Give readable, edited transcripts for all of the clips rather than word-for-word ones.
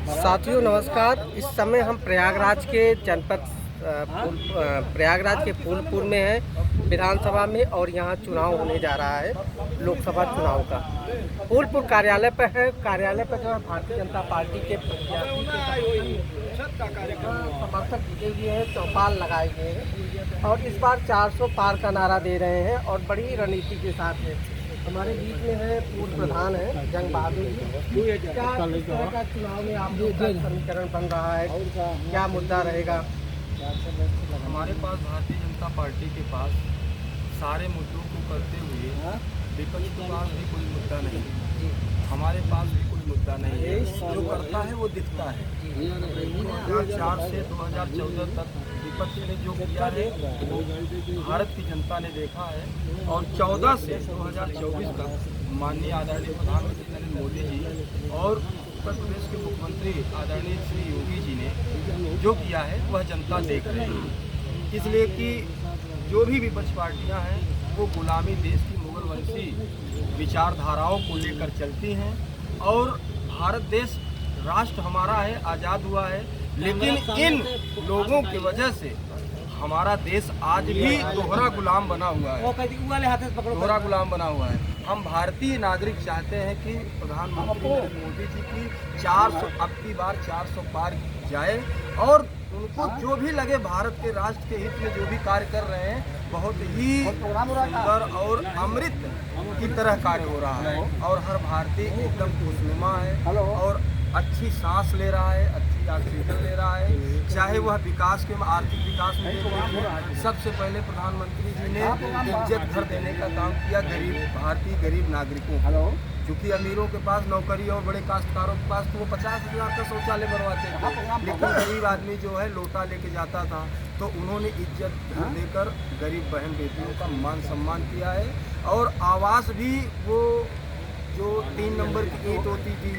साथियों नमस्कार। इस समय हम प्रयागराज के जनपद प्रयागराज के फूलपुर में हैं विधानसभा में, और यहाँ चुनाव होने जा रहा है लोकसभा चुनाव का। फूलपुर कार्यालय पर है। कार्यालय पर जो है भारतीय जनता पार्टी के प्रत्याशी समर्थक जीते हुए हैं, चौपाल लगाए गए हैं और इस बार 400 पार का नारा दे रहे हैं और बड़ी रणनीति के साथ है। हमारे बीच में है पूर्व प्रधान है जंग बहादुर जी। क्या इस तरह का चुनाव में आप लोग का समीकरण बन रहा है, क्या मुद्दा रहेगा? हमारे पास भारतीय जनता पार्टी के पास सारे मुद्दों को करते हुए विपक्ष के पास भी कोई मुद्दा नहीं है, हमारे पास भी कोई मुद्दा नहीं है। जो करता है वो दिखता है। 2004 से 2014 तक विपक्ष ने जो किया है वो भारत की जनता ने देखा है, और 14 से 2024 तक माननीय आदरणीय प्रधानमंत्री नरेंद्र मोदी जी और उत्तर प्रदेश के मुख्यमंत्री आदरणीय श्री योगी जी ने जो किया है वह जनता देख रही है। इसलिए कि जो भी विपक्ष पार्टियां हैं वो गुलामी देश की मुगल वंशी विचारधाराओं को लेकर चलती हैं, और भारत देश राष्ट्र हमारा है, आज़ाद हुआ है, लेकिन इन लोगों की वजह से हमारा देश आज भी दोहरा गुलाम बना हुआ है। दोहरा गुलाम बना हुआ है। हम भारतीय नागरिक चाहते हैं कि प्रधानमंत्री नरेंद्र मोदी जी की 400 अब की बार 400 पार जाए, और उनको जो भी लगे भारत के राष्ट्र के हित में जो भी कार्य कर रहे हैं बहुत ही सुंदर और अमृत की तरह कार्य हो रहा है, और हर भारतीय एकदम खुशनुमा है और अच्छी सांस ले रहा है, अच्छी ऑक्सीजन ले रहा है। चाहे वह विकास के आर्थिक विकास में सबसे पहले प्रधानमंत्री जी ने इज्जत घर देने का काम किया गरीब नागरिकों को। क्योंकि अमीरों के पास नौकरी और बड़े काश्तकारों के पास तो वो 50,000 का शौचालय बनवाते थे, लेकिन गरीब आदमी जो है लोटा लेके जाता था, तो उन्होंने इज्जत देकर गरीब बहन बेटियों का मान सम्मान किया है। और आवास भी वो जो 3 नंबर की ईंट होती थी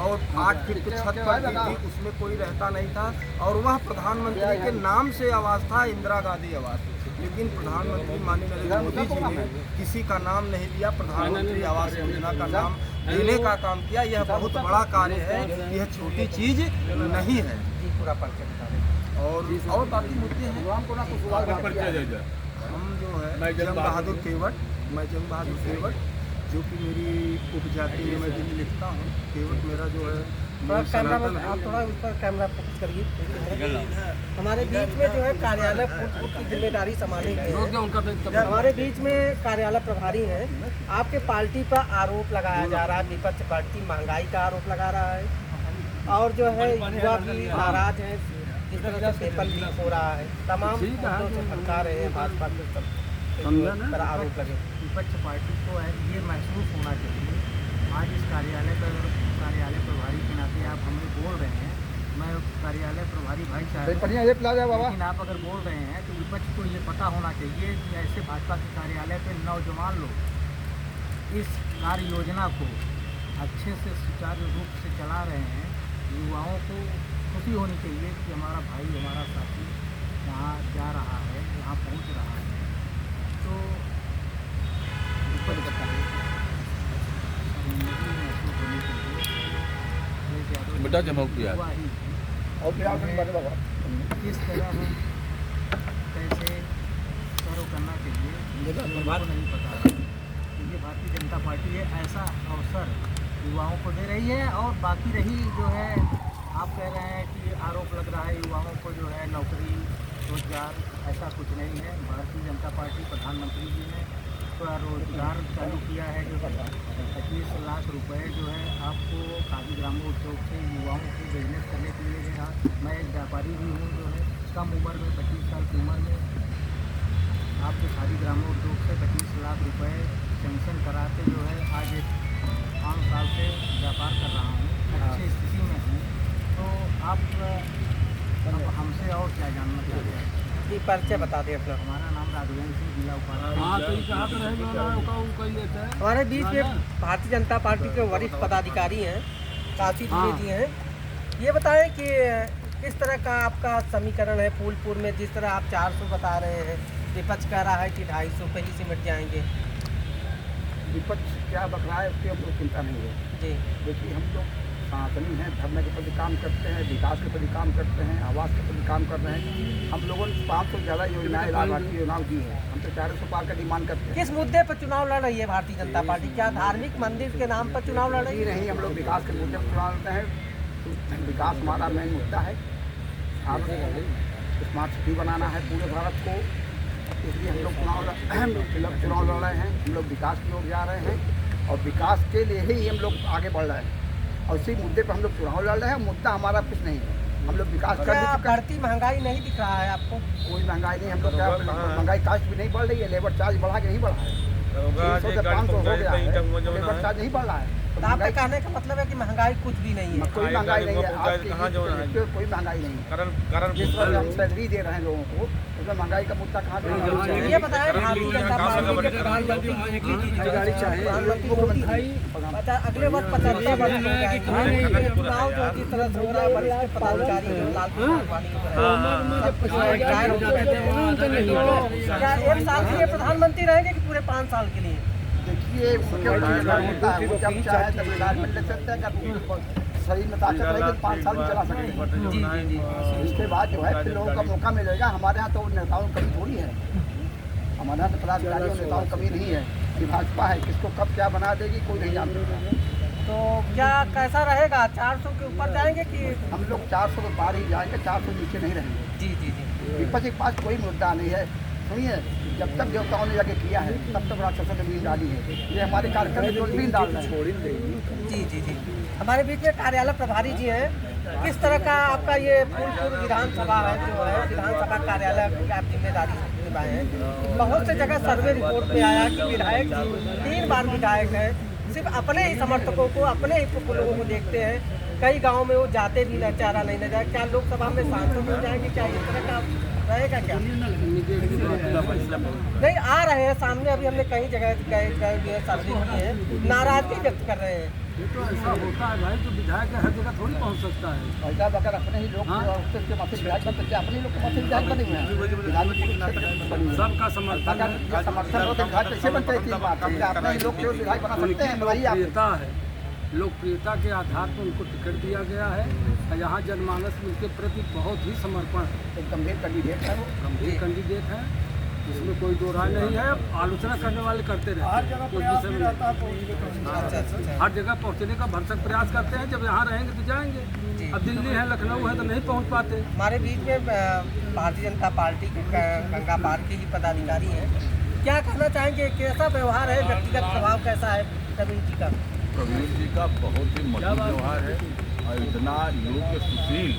और 8 फीट की छत पड़ती थी, उसमें कोई रहता नहीं था, और वह प्रधानमंत्री के नाम से आवास था, इंदिरा गांधी आवास। लेकिन प्रधानमंत्री माननीय नरेंद्र मोदी जी ने किसी का नाम नहीं दिया, प्रधानमंत्री आवास योजना का नाम देने का काम किया। यह बहुत बड़ा कार्य है, यह छोटी चीज नहीं है। पूरा परिचय बता दें। और बाकी मुद्दे हैं। हम जो है जंग बहादुर केवट, जो कि मेरी उपजाति में मैं जिन लिखता हूँ, केवट मेरा जो है आप थोड़ा ऊपर कैमरा फोकस करिए। हमारे बीच में जो है कार्यालय फूलपुर की जिम्मेदारी संभालेंगे। हमारे बीच में कार्यालय प्रभारी हैं। आपके पार्टी पर आरोप लगाया जा रहा है, विपक्ष पार्टी महंगाई का आरोप लगा रहा है, और जो है युवा भी नाराज है, जिस तरह से पेपर लीक हो रहा है, तमाम मुद्दों से फटका रहे हैं भाजपा के सब आरोप लगे। विपक्ष पार्टी को ये महसूस होना चाहिए। आज इस कार्यालय प्रभारी के नाते आप हमें बोल रहे हैं, मैं कार्यालय प्रभारी भाई साहब, लेकिन आप अगर बोल रहे हैं तो विपक्ष को ये पता होना चाहिए कि ऐसे भाजपा के कार्यालय पे नौजवान लोग इस कार्य योजना को अच्छे से सुचारू रूप से चला रहे हैं। युवाओं को खुशी होनी चाहिए कि हमारा भाई, हमारा साथी यहाँ जा रहा है, यहाँ पहुँच रहा है। तो बेटा जमा किया और किस तरह हम कैसे करो करना चाहिए नहीं पता। ये भारतीय जनता पार्टी है, ऐसा अवसर युवाओं को दे रही है। और बाकी रही जो है, आप कह रहे हैं कि आरोप लग रहा है युवाओं को जो है नौकरी रोजगार, ऐसा कुछ नहीं है। भारतीय जनता पार्टी प्रधानमंत्री जी ने रोजगार चालू किया है, जो 25 लाख रुपए जो है आपको खादी ग्रामोद्योग से युवाओं को बिजनेस करने के लिए देगा। मैं एक व्यापारी भी हूँ, जो है कम उम्र में 25 साल की उम्र में आपके खादी ग्रामोद्योग से 25 लाख रुपए सेंक्शन कराते जो है आज एक 5 साल से व्यापार कर रहा हूँ, अच्छी स्थिति में हूँ। तो आप हमसे और क्या जानना चाहते हैं? जी परिचय बता दें अपना। हमारा नाम राघवेंद्र सिंह, जिला उपाध्यक्ष। हमारे बीच में भारतीय जनता पार्टी के वरिष्ठ पदाधिकारी हैं, काशी द्विवेदी हैं। ये बताएं कि किस तरह का आपका समीकरण है फूलपुर में, जिस तरह आप 400 बता रहे हैं, विपक्ष कह रहा है कि 250 पे ही सिमट जाएंगे। विपक्ष क्या बक रहा है उसकी हमको चिंता नहीं है। जी देखिए, हम लोग सनातनी हैं, धर्म के प्रति काम करते हैं, विकास के प्रति काम करते हैं, आवास के प्रति काम कर रहे हैं। हम लोगों ने 500 से ज़्यादा योजनाएं लाभार्थी योजनाओं दी हैं। हम तो 400 पार का डिमांड करते हैं। किस मुद्दे पर चुनाव लड़ रही है भारतीय जनता पार्टी? क्या धार्मिक मंदिर के नाम पर चुनाव लड़ रही है? नहीं, हम लोग विकास के मुद्दे पर चुनाव लड़ते हैं। विकास हमारा मेन मुद्दा है। स्मार्ट सिटी बनाना है पूरे भारत को, इसलिए हम लोग चुनाव लड़ रहे हैं। हम लोग विकास की ओर जा रहे हैं और विकास के लिए ही हम लोग आगे बढ़ रहे हैं और इसी मुद्दे पर हम लोग चुनाव लड़ रहे हैं। मुद्दा हमारा कुछ नहीं है, हम लोग विकास कर चुके हैं। बढ़ती महंगाई नहीं दिख रहा है आपको? कोई महंगाई नहीं, हम लोग क्या महंगाई कास्ट भी नहीं बढ़ रही है, लेबर चार्ज बढ़ा के नहीं बढ़ा है, 300 से 500 हो गया है, लेबर चार्ज नहीं बढ़ रहा है। तो आपका कहने का मतलब है कि महंगाई कुछ भी नहीं है? कोई महंगाई नहीं है, कोई महंगाई नहीं है। जिस तरह हम सैलरी दे रहे हैं लोगों को, उसमें महंगाई का मुद्दा कहाँ से? ये बताया भारतीय जनता पार्टी के प्रधानमंत्री अगले वर्ष 75 वर्ष हो जाएंगे। चुनाव जो जिस तरह से हो रहा है, वरिष्ठ पदाधिकारी क्या 1 साल के लिए प्रधानमंत्री रहेंगे कि पूरे 5 साल के लिए? देखिए, होता है वो जब चाहे तब रिटायरमेंट ले सकते हैं। अगर शरीर में ताकत रहेगी तो 5 साल भी चला सकते हैं। इसके बाद जो है फिर लोगों का मौका मिलेगा। हमारे यहाँ तो नेताओं की कमी थोड़ी है, हमारे यहाँ तो पदाधिकारियों नेताओं की कमी नहीं है कि भाजपा है किसको कब क्या बना देगी कोई नहीं जानता। तो क्या कैसा रहेगा? 400 के ऊपर जाएंगे कि? हम लोग 400 के पार ही जाएंगे, 400 नीचे नहीं रहेंगे। जी जी जी। विपक्ष के पास कोई मुद्दा नहीं है। सुनिए, जब तक देवताओं ने जाके किया है तब तक राक्षसों ने बीज डाली है। ये हमारे कार्यक्रम जो बीज डाल रहे हैं। जी जी जी। हमारे बीच में कार्यालय प्रभारी जी हैं, किस तरह का आपका ये फूलपुर विधानसभा है जो है विधानसभा कार्यालय की आप जिम्मेदारी निभाए हैं? बहुत से जगह सर्वे रिपोर्ट में आया कि विधायक जी 3 बार विधायक है, सिर्फ अपने ही समर्थकों को, अपने ही लोगों को देखते हैं। कई गाँव में वो जाते भी न, चारा नहीं न जाए। क्या लोकसभा में सांसद हो जाएंगे? क्या इस तरह का रहेगा? क्या नहीं आ रहे हैं सामने? अभी हमने कई जगह गए सर्वे किए हैं, नाराजगी व्यक्त कर रहे हैं। ये तो ऐसा होता है भाई, तो विधायक हर जगह थोड़ी पहुंच सकता है। और जब अगर अपने ही लोग विधायक बनते हैं, अपने लोग विधायक बने हुए हैं, सबका समर्थन कैसे बनते हैं? अपने ही लोग विधायक बना सकते हैं। लोकप्रियता है, लोकप्रियता के आधार पर उनको टिकट दिया गया है। यहाँ जनमानस में उनके प्रति बहुत ही समर्पण है। एक गंभीर कैंडिडेट है, वो गंभीर कैंडिडेट है, इसमें कोई दो राय नहीं है। आलोचना करने वाले करते रहते हैं, हर जगह पहुँचने का भरसक प्रयास करते हैं। जब यहाँ रहेंगे तो जाएंगे। अब दिल्ली है, लखनऊ है, तो नहीं पहुँच पाते। हमारे बीच में भारतीय जनता पार्टी के गंगा पार के ही पदाधिकारी हैं, क्या कहना चाहेंगे? कैसा व्यवहार है, व्यक्तिगत स्वभाव कैसा है प्रवीण जी का? प्रवीण जी का बहुत ही मधुर व्यवहार है और इतना योग्य, सुशील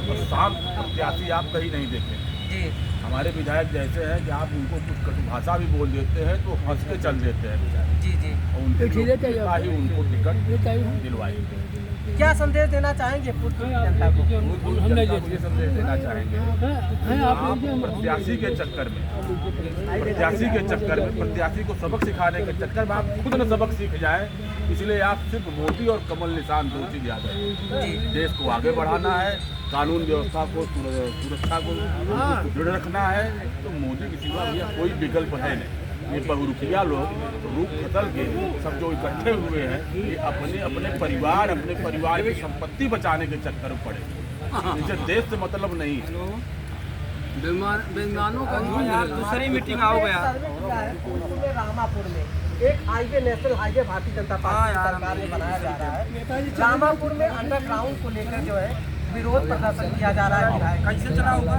और शांत प्रत्याशी आप कहीं नहीं देखें जी। हमारे विधायक जैसे हैं कि आप उनको कुछ कटु भाषा भी बोल देते हैं तो हंस के चल देते हैं विधायक जी जी। और उनको टिकट दिलवाई। क्या संदेश देना चाहेंगे फूलपुर जनता को? ये संदेश देना चाहेंगे, आप प्रत्याशी के चक्कर में, प्रत्याशी को सबक सिखाने के चक्कर में आप खुद न सबक सीख जाए। इसलिए आप सिर्फ मोदी और कमल निशान 2 चीज याद रखें। देश को आगे बढ़ाना है, कानून व्यवस्था को, सुरक्षा को दृढ़ रखना है, तो मोदी के सिवा भैया कोई विकल्प है नहीं। ये बहुरुखिया लोग रूप बदल के सब जो इकट्ठे हुए हैं, ये अपने अपने परिवार की संपत्ति बचाने के चक्कर में पड़े। इसे देश से मतलब नहीं है। बेईमानों का दूसरी मीटिंग आओ गया रामापुर में एक highway, national highway Bharatiya Janata party सरकार में बनाया जा रहा है। रामापुर में अंडरग्राउंड को लेकर जो है विरोध प्रदर्शन किया जा रहा है। कैसे चला होगा?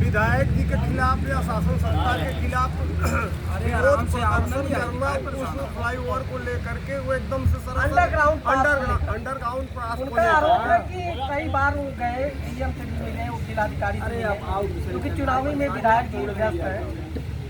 विधायक जी के खिलाफ या शासन संस्था के खिलाफ फ्लाईओवर को लेकर के वो एकदम से अंडरग्राउंड उनका आरोप है कि कई बार वो गए, डीएम से भी मिले, जिलाधिकारी से मिले, क्योंकि चुनावी में विधायक जी व्यस्त है,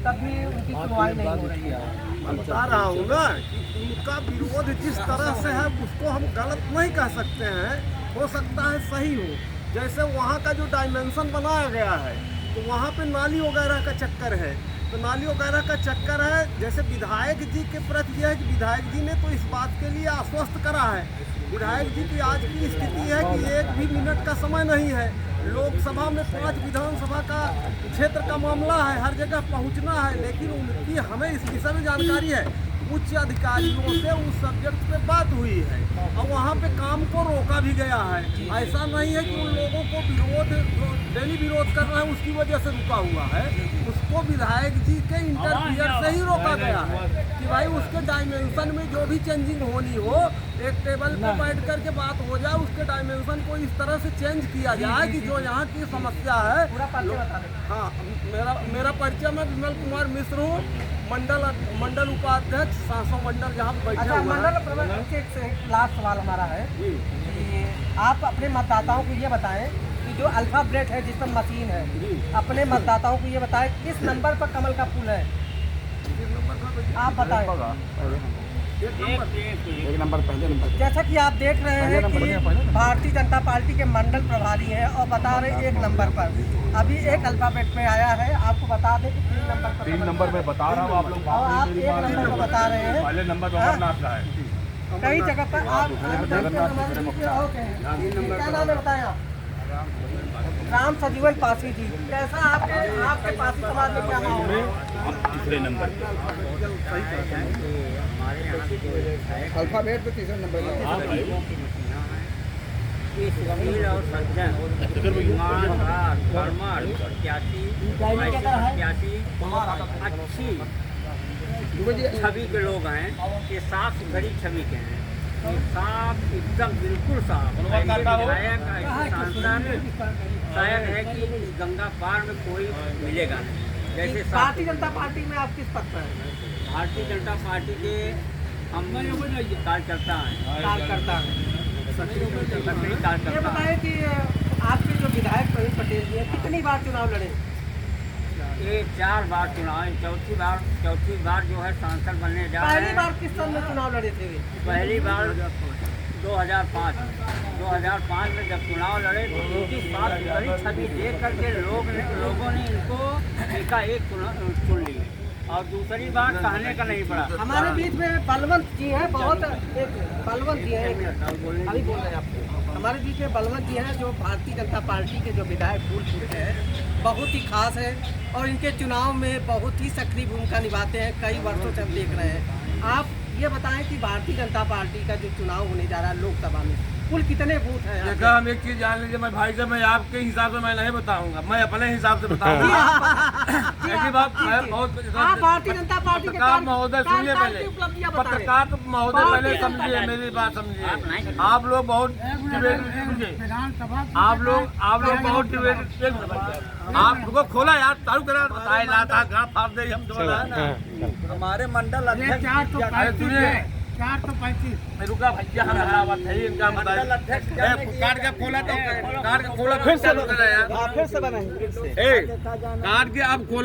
तभी उनकी सुनवाई नहीं हो रही है। मैं बता रहा हूँ ना कि उनका विरोध जिस तरह से है उसको हम गलत नहीं कह सकते हैं। हो सकता है सही हो, जैसे वहाँ का जो डायमेंशन बनाया गया है तो वहाँ पे नाली वगैरह का चक्कर है, तो नाली वगैरह का चक्कर है। जैसे विधायक जी के प्रति यह है कि विधायक जी ने तो इस बात के लिए आश्वस्त करा है। विधायक जी की आज की स्थिति है कि 1 भी मिनट का समय नहीं है। लोकसभा में 5 विधानसभा का क्षेत्र का मामला है, हर जगह पहुंचना है, लेकिन उनकी हमें इस विषय में जानकारी है। उच्च अधिकारियों से उस सब्जेक्ट पे बात हुई है और वहाँ पे काम को रोका भी गया है। ऐसा नहीं है कि उन लोगों को विरोध डेली विरोध कर रहे हैं उसकी वजह से रुका हुआ है, उसको विधायक जी के इंटरफियर से ही रोका गया है कि भाई उसके डायमेंशन में जो भी चेंजिंग होनी हो, एक टेबल पे बैठ करके बात हो जाए, उसके डायमेंशन को इस तरह से चेंज किया जाए कि जो यहाँ की समस्या है। हाँ, मेरा परिचय, मैं विमल कुमार मिश्र हूँ, मंडल उपाध्यक्ष सासों मंडल जहाँ बैठे अच्छा, हुए मंडल हैं। प्रबंधक एक लास्ट सवाल हमारा है कि आप अपने मतदाताओं को ये बताएं कि जो अल्फाबेट है जिस पर मशीन है, अपने मतदाताओं को ये बताएं किस नंबर पर कमल का फूल है, आप बताएं। एक नंबर पहले नंबर। जैसा कि आप देख रहे हैं कि भारतीय जनता पार्टी के मंडल प्रभारी हैं और बता रहे हैं 1 नंबर पर, अभी एक अल्फाबेट में आया है, आपको बता दें कि 3 नंबर पर 3 नंबर में बता रहा हूँ, आप लोग और आप 1 नंबर को बता रहे हैं। पहले नंबर तो अमरनाथ का है। कई जगह पर आप क्या नाम है बताएं आप? राम सजीवन पासी जी, कैसा आपके पासी समाज में क्या नाम है? तीसरे नंबर अल्फाबेट पे तीसरा नंबर सुशील और सज्जन, ईमानदार, कर्मठ, प्रत्याशी, अच्छी छवि के लोग हैं, ये साफ सुथरी छवि के हैं, ये साफ एकदम बिल्कुल साफ। विधायक ऐसे सांसद शायद है कि इस गंगा पार में कोई मिलेगा नहीं। जैसे भारतीय जनता पार्टी में आप किस पद पर हैं? भारतीय जनता पार्टी के हम कार्यकर्ता हैं, कार्यकर्ता हैं। सक्रिय ये कार्यकर्ता। बताएं कि आपके जो विधायक प्रवीण पटेल जी हैं कितनी बार चुनाव लड़े? ये 4 बार चुनाव, चौथी बार जो है सांसद बनने जा रहे पहली हैं। बार किस सन में चुनाव लड़े थे वे? पहली बार 2005 में जब चुनाव लड़े तो उनकी साफ सुथरी छवि देख करके लोगों ने इनको एकाएक चुन लिया और दूसरी बार कहने का नहीं पड़ा। हमारे बीच में बलवंत जी हैं, बहुत एक बलवंत जी हैं, अभी बोल रहे हैं आपको। हमारे बीच में बलवंत जी हैं जो भारतीय जनता पार्टी के जो विधायक फूलपुर के हैं, बहुत ही खास है और इनके चुनाव में बहुत ही सक्रिय भूमिका निभाते हैं, कई वर्षों से हम देख रहे हैं। आप ये बताएं कि भारतीय जनता पार्टी का जो चुनाव होने जा रहा है लोकसभा में, कुल कितने बूथ हैं? देखा, हम एक चीज जान लीजिए, मैं भाई साहब, मैं आपके हिसाब से मैं नहीं बताऊंगा, मैं अपने हिसाब से बताऊंगा। आप भारतीय जनता पार्टी के पत्रकार महोदय सुनिए, पहले उपलब्धियां बताएं। पत्रकार महोदय पहले समझिए, मेरी बात समझिए। आप लोग बहुत डिबेट, आप लोग बहुत डिबेट, आपको खोला यार, चालू करा, बताए लाता गाँव फाड़ दे हम तो। हमारे मंडल अध्यक्ष 435 रुका भैया, हमारा है इनका मंडल अध्यक्ष कार्ड का खोला तो कार्ड का खोला फिर से यार, फिर से बनाएं। कार्ड के अब खोला।